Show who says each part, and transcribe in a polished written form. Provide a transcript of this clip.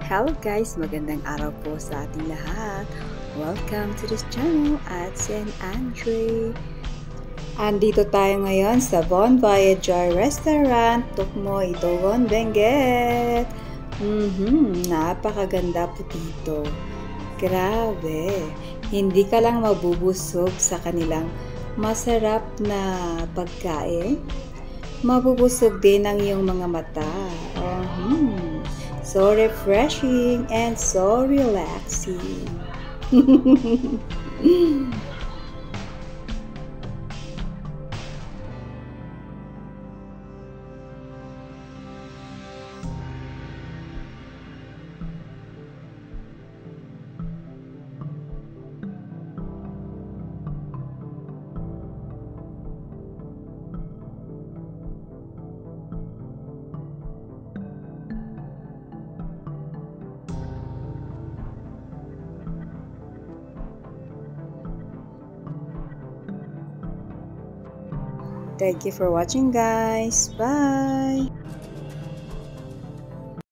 Speaker 1: Hello guys! Magandang araw po sa ating lahat. Welcome to this channel at San Andre. Andito tayo ngayon sa Bon Voyageur Restaurant, Tukmo, Itogon, Benguet. Napakaganda po dito. Grabe! Hindi ka lang mabubusog sa kanilang masarap na pagkain. Mabubusog din ang iyong mga mata. So refreshing and so relaxing. Thank you for watching guys. Bye!